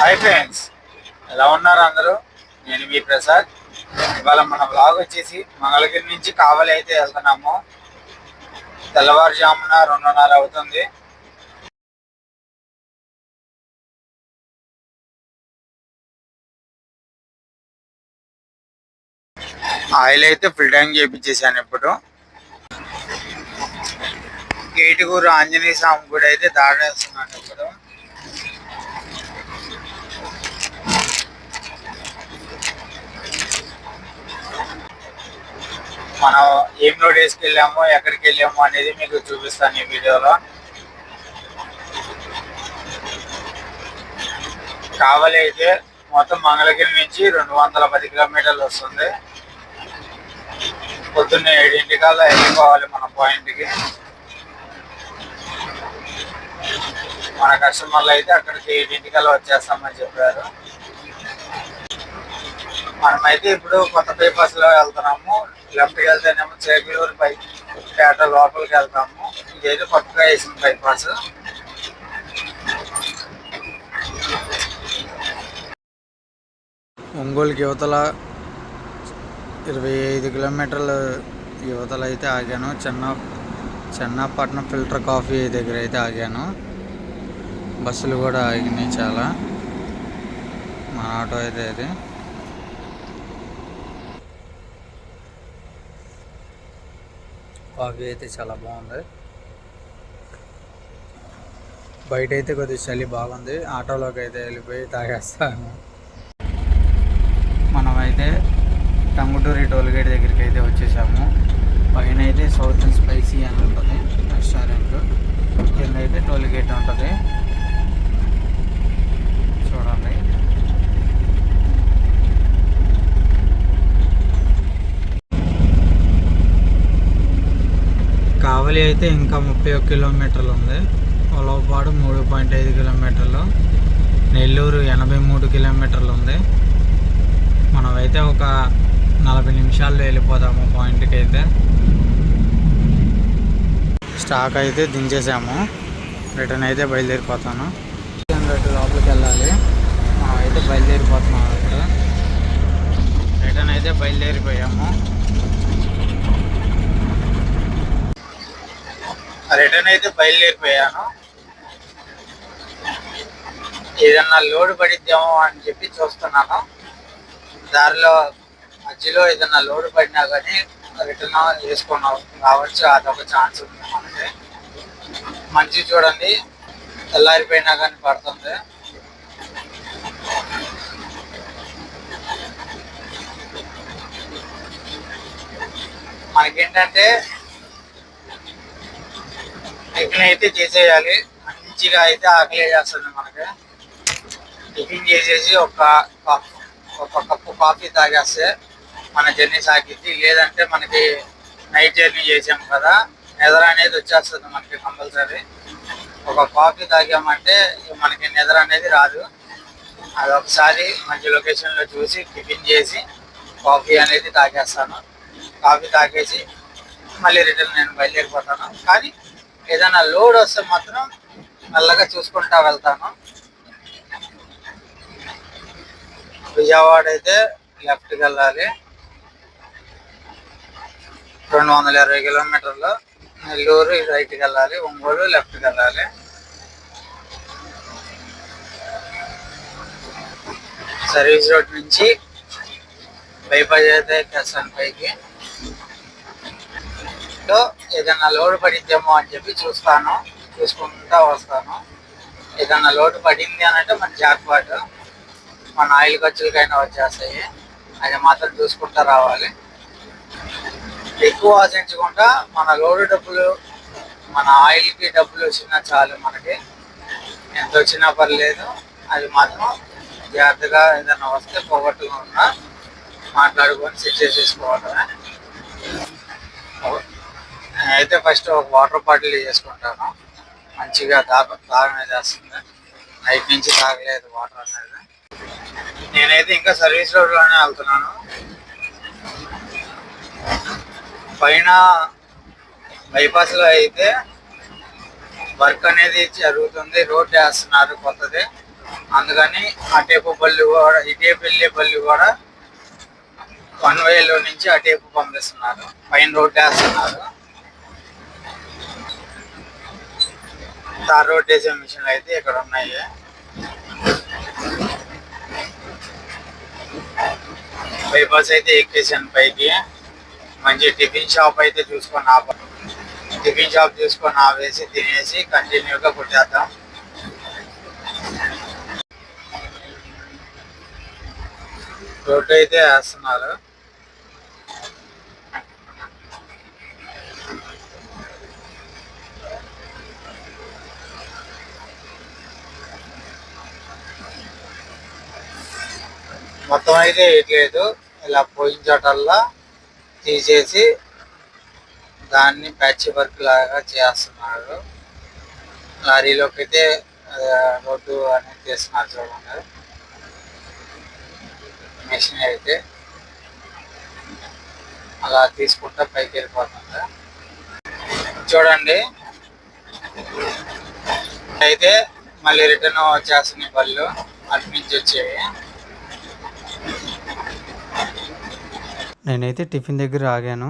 Hi friends, ఎలా ఉన్నారు అందరూ? నేను మీ ప్రసాద్. ఇవాళ మన బ్లాగ్ వచ్చేసి మంగళగిరి నుంచి కావలి అయితే వెళ్తున్నాము. తెల్లవారుజామున 2:30 అవుతుంది. ఆయిల్ అయితే ఫుల్ ట్యాంక్ చేయించేసాను. ఇప్పుడు ఏటుగురు ఆంజనేయ స్వామి గుడి అయితే దాడేస్తున్నాను. ఇప్పుడు మనం ఏం రోడ్ వేసుకెళ్ళామో ఎక్కడికి వెళ్ళామో అనేది మీకు చూపిస్తాను ఈ వీడియోలో. కావలి అయితే మొత్తం మంగళగిరి నుంచి 210 కిలోమీటర్లు వస్తుంది. పొద్దున్నే 7:00కల్లా వెళ్ళిపోవాలి మన పాయింట్కి. మన కస్టమర్లు అయితే అక్కడికి 7:00కల్లా వచ్చేస్తామని చెప్పారు. మనమైతే ఇప్పుడు కొత్త బైపాస్ లో వెళ్తున్నాము. లెఫ్ట్కి వెళ్తేనేమో చేకలూరు పేట లోపలికి వెళ్తాము. ఇదైతే కొత్తగా వేసిన బైపాస్. ఒంగోలుకి యువతల 25 కిలోమీటర్ల యువతల అయితే ఆగాను. చెన్నాపట్నం ఫిల్టర్ కాఫీ దగ్గర అయితే ఆగాను. బస్సులు కూడా ఆగినాయి చాలా. మా ఆటో అయితే అది. కాఫీ అయితే చాలా బాగుంది. బయట అయితే కొద్దిగా చలి బాగుంది. ఆటోలోకి అయితే వెళ్ళిపోయి తాగేస్తాను. మనమైతే టంగుటూరి టోల్గేట్ దగ్గరికి అయితే వచ్చేసాము. పైన అయితే సౌత్ అండ్ స్పైసీ అని ఉంటుంది రెస్టారెంట్. కింద అయితే టోల్గేట్ ఉంటుంది. చూడండి. కావలి అయితే ఇంకా 31 కిలోమీటర్లు ఉంది. ఉలవపాడు 3.5 కిలోమీటర్లు. నెల్లూరు 83 కిలోమీటర్లు ఉంది. మనమైతే ఒక 40 నిమిషాల్లో వెళ్ళిపోతాము పాయింట్కి అయితే. స్టాక్ అయితే దించేసాము. రిటర్న్ అయితే బయలుదేరిపోతాను. లోపలికి వెళ్ళాలి. మనం అయితే బయలుదేరిపోతున్నాము. ఇక్కడ రిటర్న్ అయితే బయలుదేరిపోయాము. రిటర్న్ అయితే బయలుదేరిపోయాను. ఏదన్నా లోడ్ పడిద్దామో అని చెప్పి చూస్తున్నాను. దారిలో మధ్యలో ఏదన్నా లోడ్ పడినా కానీ రిటర్న్ వేసుకొని రావచ్చు. అదొక ఛాన్స్ ఉంది మనకి. మంచి చూడండి, తెల్లారిపోయినా కానీ పడుతుంది. మనకేంటంటే టిఫిన్ అయితే చేసేయాలి. మంచిగా అయితే ఆకలి చేస్తుంది మనకి. టిఫిన్ చేసేసి ఒక కప్పు కాఫీ తాగేస్తే మన జర్నీ సాగిద్ది. లేదంటే మనకి నైట్ జర్నీ చేసాము కదా, నిద్ర అనేది వచ్చేస్తుంది మనకి కంపల్సరీ. ఒక కాఫీ తాగామంటే మనకి నిద్ర అనేది రాదు. అది ఒకసారి మంచి లొకేషన్లో చూసి టిఫిన్ చేసి కాఫీ అనేది తాగేస్తాను. కాఫీ తాగేసి మళ్ళీ రిటర్న్ నేను బయలుదేరిపోతాను. కానీ ఏదైనా లోడ్ వస్తే మాత్రం మెల్లగా చూసుకుంటా వెళ్తాను. విజయవాడ అయితే లెఫ్ట్కి వెళ్ళాలి. 220 కిలోమీటర్లు. నెల్లూరు రైట్కి వెళ్ళాలి. ఒంగోలు లెఫ్ట్కి వెళ్ళాలి. సర్వీస్ రోడ్ నుంచి బైపాస్ అయితే ఎక్కేస్తాను పైకి. సో ఏదైనా లోడ్ పడిద్దేమో అని చెప్పి చూసుకుంటా వస్తాను. ఏదైనా లోడ్ పడింది అని అంటే మన జాక్పాట్, మన ఆయిల్ ఖర్చులకైనా వచ్చేస్తాయి. అది మాత్రం చూసుకుంటా రావాలి. ఎక్కువ ఆశించకుండా మన లోడు డబ్బులు, మన ఆయిల్కి డబ్బులు వచ్చినా చాలు మనకి. ఎంత వచ్చినా పర్లేదు. అది మాత్రం జాగ్రత్తగా ఏదైనా వస్తే పోగొట్టుకున్నా మాట్లాడుకొని సెట్ చేసేసుకోవడమే. నేనైతే ఫస్ట్ ఒక వాటర్ బాటిల్ చేసుకుంటాను. మంచిగా దాహం చేస్తుంది. నైట్ నుంచి తాగలేదు వాటర్ అనేది. నేనైతే ఇంకా సర్వీస్ రోడ్లోనే వెళ్తున్నాను. పైన బైపాస్లో అయితే వర్క్ అనేది జరుగుతుంది. రోడ్ వేస్తున్నారు కొత్తది. అందుకని అటేపు బళ్ళు కూడా ఇటేపు వెళ్ళే బళ్ళు కూడా 1 వేలో నుంచి అటేపు పంపిస్తున్నారు, పైన రోడ్డు వేస్తున్నారు. తార్ రోడ్ వేసే మిషన్లు అయితే ఇక్కడ ఉన్నాయి. బైపాస్ అయితే ఎక్కేసాను పైకి. మంచి టిఫిన్ షాప్ అయితే టిఫిన్ షాప్ చూసుకొని ఆవేసి తినేసి కంటిన్యూగా కొట్టేద్దాం. రోడ్డు అయితే వేస్తున్నారు. మొత్తం అయితే వేయట్లేదు, ఇలా పోయిన చోటల్లా తీసేసి దాన్ని ప్యాచ్ వర్క్ లాగా చేస్తున్నారు. లారీలోకి అయితే రోడ్డు అనేది తీస్తున్నారు చూడండి. మెషిన్ అయితే అలా తీసుకుంటా పైకి వెళ్ళిపోతుంది చూడండి. అయితే మళ్ళీ రిటర్న్ వచ్చేస్తున్నాయి బళ్ళు, అటు నుంచి వచ్చేవి. నేనైతే టిఫిన్ దగ్గర ఆగాను.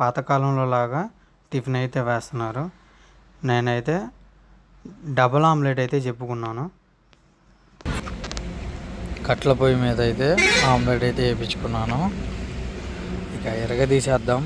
పాతకాలంలో లాగా టిఫిన్ అయితే వేస్తున్నారు. నేనైతే డబుల్ ఆమ్లెట్ అయితే చెప్పుకున్నాను. కట్ల పొయ్యి మీద అయితే ఆమ్లెట్ అయితే వేయించుకున్నాను. ఇక ఎరగదీసేద్దాం.